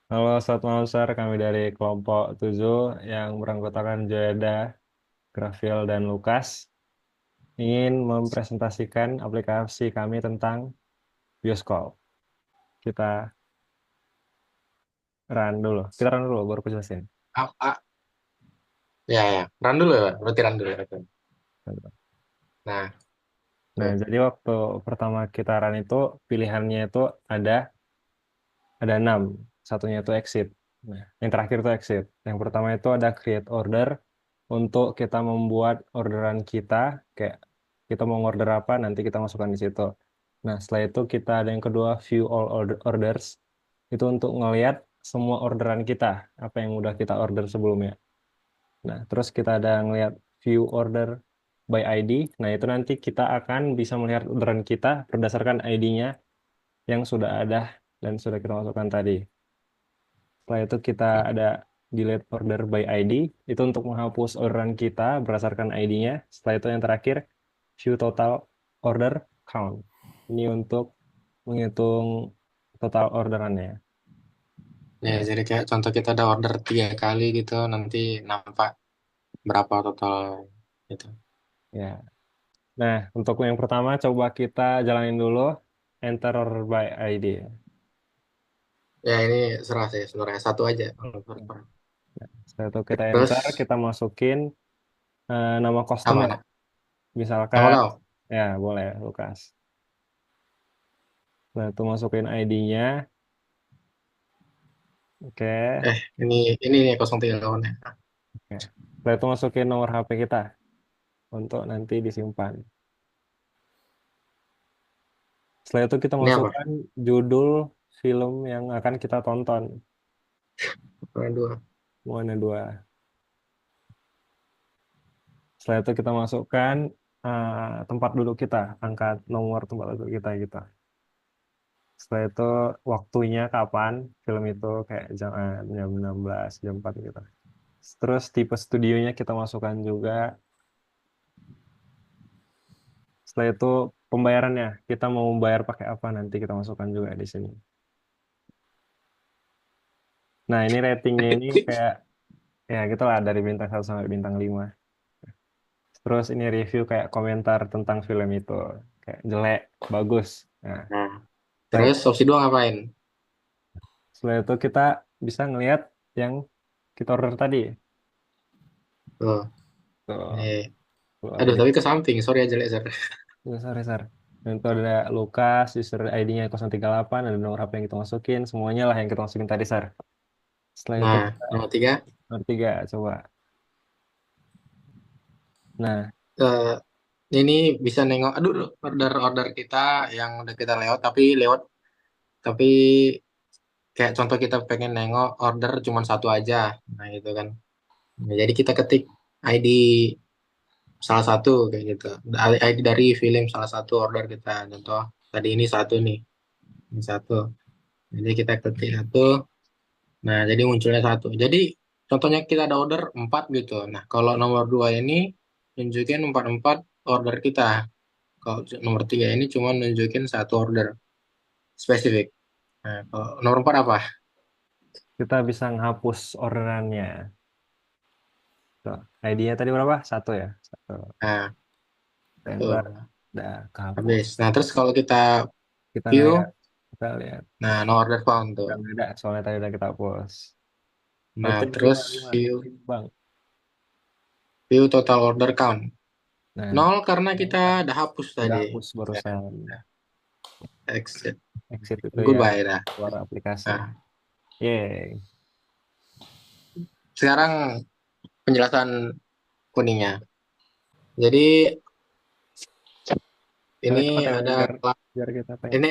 Halo, selamat malam, Sir. Kami dari kelompok 7 yang beranggotakan Joyada, Grafiel, dan Lukas ingin mempresentasikan aplikasi kami tentang bioskop. Kita Kita run dulu, baru aku jelasin. Ah, ah, ya, ya. Run dulu ya, Pak. Berarti run dulu ya. Pak. Nah, Nah, tuh. jadi waktu pertama kita run itu, pilihannya itu ada ada 6. Satunya itu exit. Nah, yang terakhir itu exit. Yang pertama itu ada create order untuk kita membuat orderan kita, kayak kita mau order apa, nanti kita masukkan di situ. Nah, setelah itu kita ada yang kedua, view all orders. Itu untuk ngelihat semua orderan kita, apa yang udah kita order sebelumnya. Nah, terus kita ada ngelihat view order by ID. Nah, itu nanti kita akan bisa melihat orderan kita berdasarkan ID-nya yang sudah ada dan sudah kita masukkan tadi. Setelah itu kita ada delete order by ID. Itu untuk menghapus orderan kita berdasarkan ID-nya. Setelah itu yang terakhir, view total order count. Ini untuk menghitung total orderannya. Ya, Nah, jadi kayak contoh kita ada order 3 kali gitu, nanti nampak berapa total gitu. ya. Nah, untuk yang pertama coba kita jalanin dulu enter order by ID. Ya, ini serah sih sebenarnya. Satu aja. Setelah itu kita enter, Terus, kita masukin nama apa? customer. Nama Misalkan, kau? ya boleh Lukas. Nah, itu masukin ID-nya. Oke. Ini nih 03 lawannya. Oke. Setelah itu masukin nomor HP kita untuk nanti disimpan. Setelah itu kita Ini apa? masukkan judul film yang akan kita tonton. Yang dua. Moana 2. Setelah itu kita masukkan tempat duduk kita, angkat nomor tempat duduk kita gitu. Setelah itu waktunya kapan film itu kayak jam 16, jam 4 gitu. Terus tipe studionya kita masukkan juga. Setelah itu pembayarannya, kita mau membayar pakai apa nanti kita masukkan juga di sini. Nah, ini ratingnya ini kayak ya gitu lah dari bintang 1 sampai bintang 5. Terus ini review kayak komentar tentang film itu. Kayak jelek, bagus. Nah, Nah, baik. terus opsi dua ngapain? Setelah itu kita bisa ngelihat yang kita order tadi. Tuh. Tuh, Eh. tuh Aduh, tapi ke aplikasi. samping. Sorry aja, jelek, sorry. Sorry, sorry. Dan itu ada Lukas, user ID-nya 038, ada nomor HP yang kita masukin. Semuanya lah yang kita masukin tadi, Sar. Setelah itu Nah, kita nomor 3. nomor 3, coba. Nah, eh, ini bisa nengok, aduh, order-order kita yang udah kita lewat, tapi kayak contoh kita pengen nengok order cuma satu aja. Nah, gitu kan. Nah, jadi kita ketik ID salah satu kayak gitu. ID dari film salah satu order kita. Contoh tadi ini satu nih, ini satu. Jadi kita ketik satu. Nah, jadi munculnya satu. Jadi contohnya kita ada order 4 gitu. Nah, kalau nomor 2 ini nunjukin empat order kita. Kalau nomor 3 ini cuma nunjukin satu order spesifik. Nah, kalau nomor 4 apa? kita bisa menghapus orderannya. Tuh, ID-nya tadi berapa? Satu ya? Satu. Nah, Tembak. tuh. Udah kehapus. Habis. Nah, terus kalau kita Kita ngeliat. view, Kita lihat. nah, no order found tuh. Udah nggak ada, soalnya tadi udah kita hapus. Nah, Itu terus lima, lima. view, Bang. view total order count. Nah, Nol karena yang kita kan udah hapus udah tadi. hapus Ya, barusan. ya. Exit. Exit itu ya Goodbye dah. keluar aplikasi. Nah, Yeay. sekarang penjelasan kuningnya. Jadi Yang ini cepat ya, ada biar kita pengen.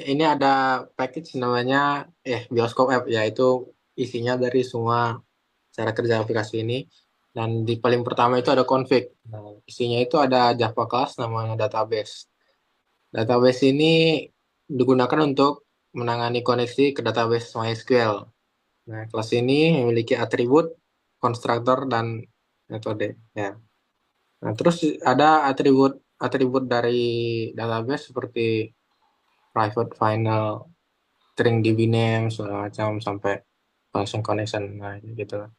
ini ada package namanya bioskop app, yaitu isinya dari semua cara kerja aplikasi ini. Dan di paling pertama itu ada config. Nah, isinya itu ada Java class namanya database. Database ini digunakan untuk menangani koneksi ke database MySQL. Nah, kelas ini memiliki atribut, konstruktor, dan metode. Ya. Nah, terus ada atribut dari database seperti private final, string db name, segala macam sampai. function connection. Nah, gitu.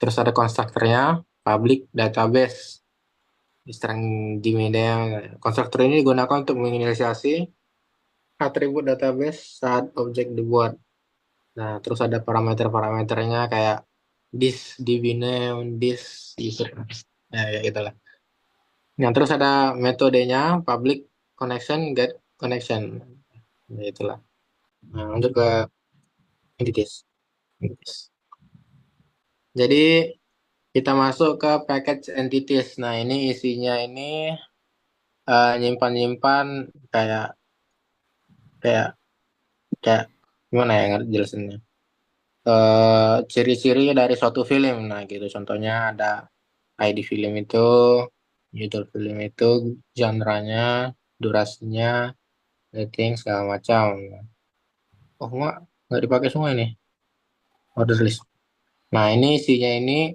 Terus ada konstruktornya, public database, strength di media. Konstruktor ini digunakan untuk menginisiasi atribut database saat objek dibuat. Nah, terus ada parameter-parameternya kayak this, db name, this, user. Nah, ya gitulah. Nah, terus ada metodenya, public connection, get connection. Nah, itulah. Nah, lanjut ke entities. Entities. Jadi, kita masuk ke package entities. Nah, ini isinya ini nyimpan-nyimpan kayak kayak kayak gimana ya jelasinnya? Ciri-ciri dari suatu film. Nah, gitu. Contohnya ada ID film itu, judul film itu, genre-nya, durasinya, rating segala macam. Oh, nggak dipakai semua ini. Order list. Nah, ini isinya ini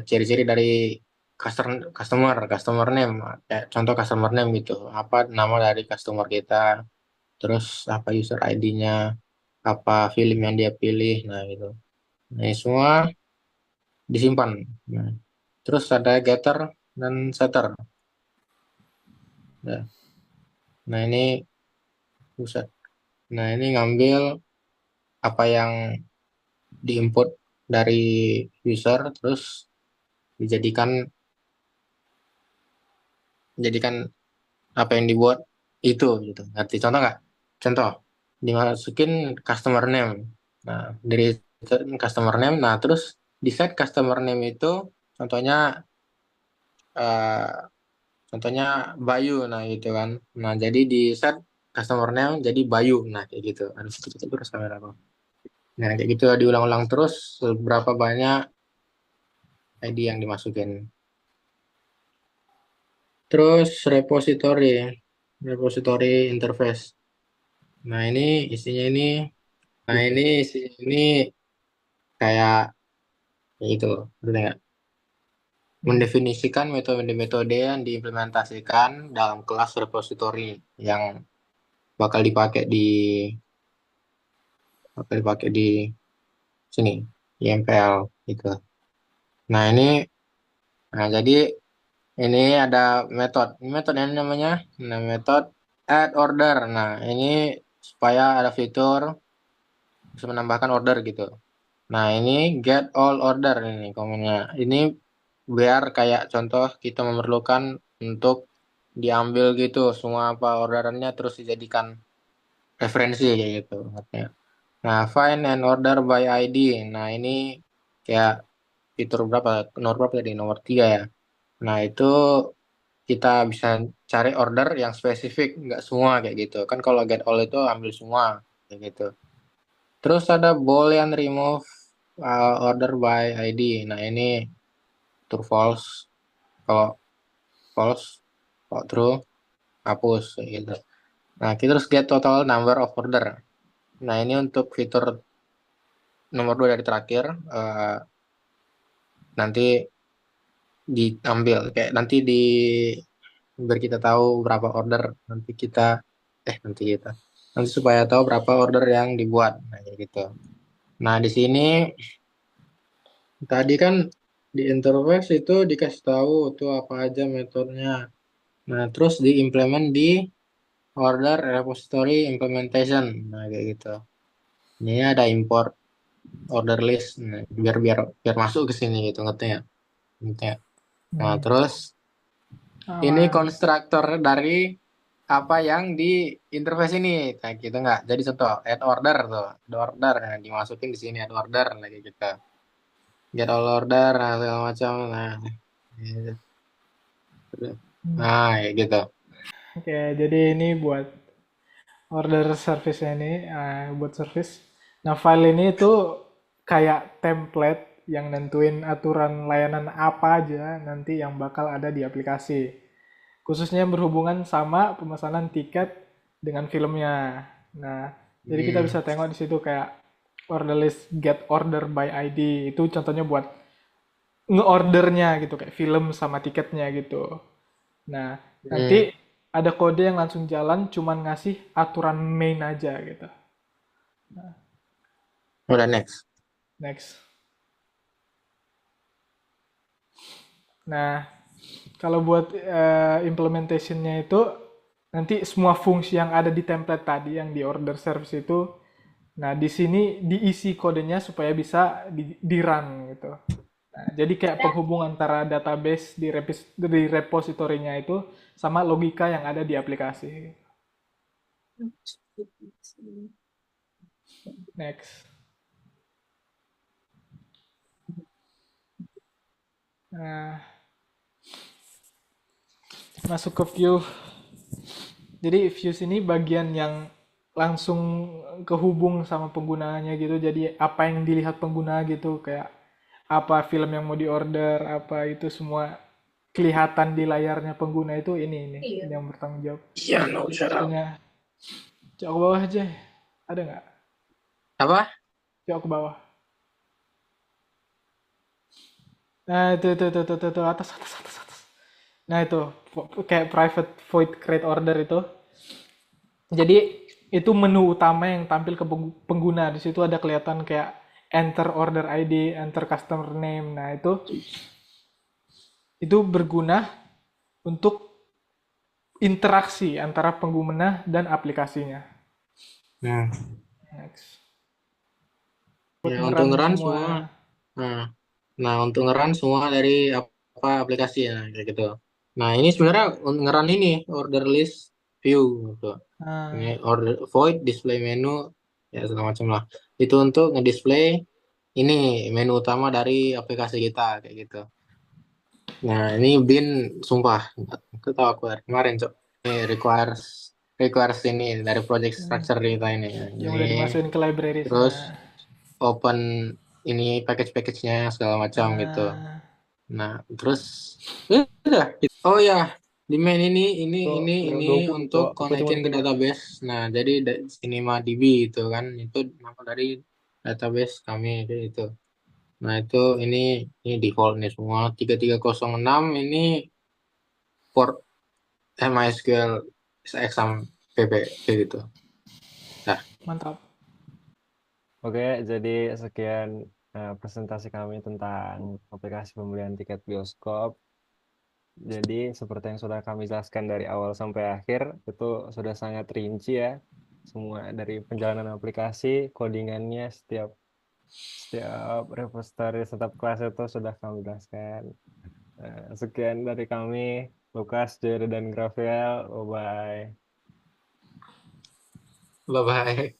ciri-ciri dari customer name. Kayak contoh customer name gitu. Apa nama dari customer kita, terus apa user ID-nya, apa film yang dia pilih. Nah, gitu. Nah, ini semua disimpan. Nah, terus ada getter dan setter. Nah, nah, ini buset. Nah, ini ngambil apa yang diinput dari user terus dijadikan jadikan apa yang dibuat itu gitu. Ngerti contoh nggak? Contoh dimasukin customer name. Nah, dari customer name, nah terus di set customer name itu contohnya eh, contohnya Bayu, nah gitu kan. Nah, jadi di set customer name jadi Bayu. Nah, kayak gitu. Harus tutup terus kamera aku. Nah, kayak gitu diulang-ulang terus berapa banyak ID yang dimasukin. Terus repository interface. Nah, ini isinya ini, nah ini isinya ini kayak itu, berarti nggak? Mendefinisikan metode-metode yang diimplementasikan dalam kelas repository yang bakal dipakai di sini, di MPL gitu. Nah, jadi ini ada metode yang namanya, nah metode add order. Nah, ini supaya ada fitur bisa menambahkan order gitu. Nah, ini get all order ini komennya. Ini biar kayak contoh kita memerlukan untuk diambil gitu semua apa orderannya terus dijadikan referensi kayak gitu. Artinya. Nah, find and order by ID. Nah, ini kayak fitur berapa? Nomor berapa tadi? Nomor 3 ya. Nah, itu kita bisa cari order yang spesifik, nggak semua kayak gitu. Kan kalau get all itu ambil semua kayak gitu. Terus ada boolean remove order by ID. Nah, ini true false. Kalau false, kalau true, hapus kayak gitu. Nah, kita terus get total number of order. Nah, ini untuk fitur nomor 2 dari terakhir. Nanti diambil, kayak biar kita tahu berapa order. Nanti supaya tahu berapa order yang dibuat. Nah, kayak gitu. Nah, di sini tadi kan di interface itu dikasih tahu tuh apa aja metodenya. Nah, terus diimplement di order repository implementation. Nah, kayak gitu. Ini ada import order list. Nah, biar biar biar masuk ke sini gitu, ngerti ya? Ngerti ya? Nah, Hmm, terus ini aman. konstruktor dari apa yang di interface ini. Nah, gitu nggak? Jadi contoh add order tuh, add order. Nah, dimasukin di sini add order lagi gitu. Get all order, nah, segala macam. Nah, gitu. Hmm. Nah, kayak gitu. Oke, jadi ini buat order service ini, buat service. Nah, file ini itu kayak template yang nentuin aturan layanan apa aja nanti yang bakal ada di aplikasi. Khususnya yang berhubungan sama pemesanan tiket dengan filmnya. Nah, jadi kita Hmm. bisa tengok di situ kayak order list get order by ID. Itu contohnya buat ngeordernya gitu kayak film sama tiketnya gitu. Nah, nanti Hmm. ada kode yang langsung jalan cuman ngasih aturan main aja gitu. Udah next. Next. Nah, kalau buat implementationnya itu nanti semua fungsi yang ada di template tadi yang di order service itu, nah di sini diisi kodenya supaya bisa di run gitu. Nah, jadi kayak penghubung antara database di repositorinya itu sama logika yang ada di aplikasi. Next. Nah, masuk ke view. Jadi views ini bagian yang langsung kehubung sama penggunaannya gitu. Jadi apa yang dilihat pengguna gitu, kayak apa film yang mau diorder, apa itu semua kelihatan di layarnya pengguna itu ini yang bertanggung jawab. Iya, no, shut up. Contohnya, coba ke bawah aja. Ada nggak? Apa? Coba ke bawah. Nah, itu, atas. Nah, itu kayak private void create order itu. Jadi itu menu utama yang tampil ke pengguna. Di situ ada kelihatan kayak enter order ID, enter customer name. Nah, itu berguna untuk interaksi antara pengguna dan aplikasinya. Nah, Next. Buat ya untuk ngerun ngeran semua. semua. Nah, nah untuk ngeran semua dari apa aplikasi ya kayak gitu. Nah, ini sebenarnya ngeran ini order list view gitu. Nah, Ini order void display menu ya segala macam lah. Itu untuk ngedisplay ini menu utama dari aplikasi kita kayak gitu. Nah, ini bin sumpah aku tahu aku dari kemarin, Cok. Ini requires ini dari project structure kita ini. yang Ini udah dimasukin ke libraries. terus Nah, open ini package-package-nya segala macam gitu. nah Nah, terus udah. Oh ya, di main Itu ini 20 untuk tuh. Aku cuma konekin ke 3. database. Nah, jadi CinemaDB itu kan itu nama dari database kami kayak itu. Nah, itu ini default nih semua 3306 ini port MySQL exam PB kayak gitu. Nah, mantap. Oke, jadi sekian presentasi kami tentang aplikasi pembelian tiket bioskop. Jadi seperti yang sudah kami jelaskan dari awal sampai akhir, itu sudah sangat rinci ya. Semua dari penjalanan aplikasi, codingannya, setiap repository, setiap kelas itu sudah kami jelaskan. Sekian dari kami, Lukas, Jerry, dan Graviel. Bye-bye. bye bye.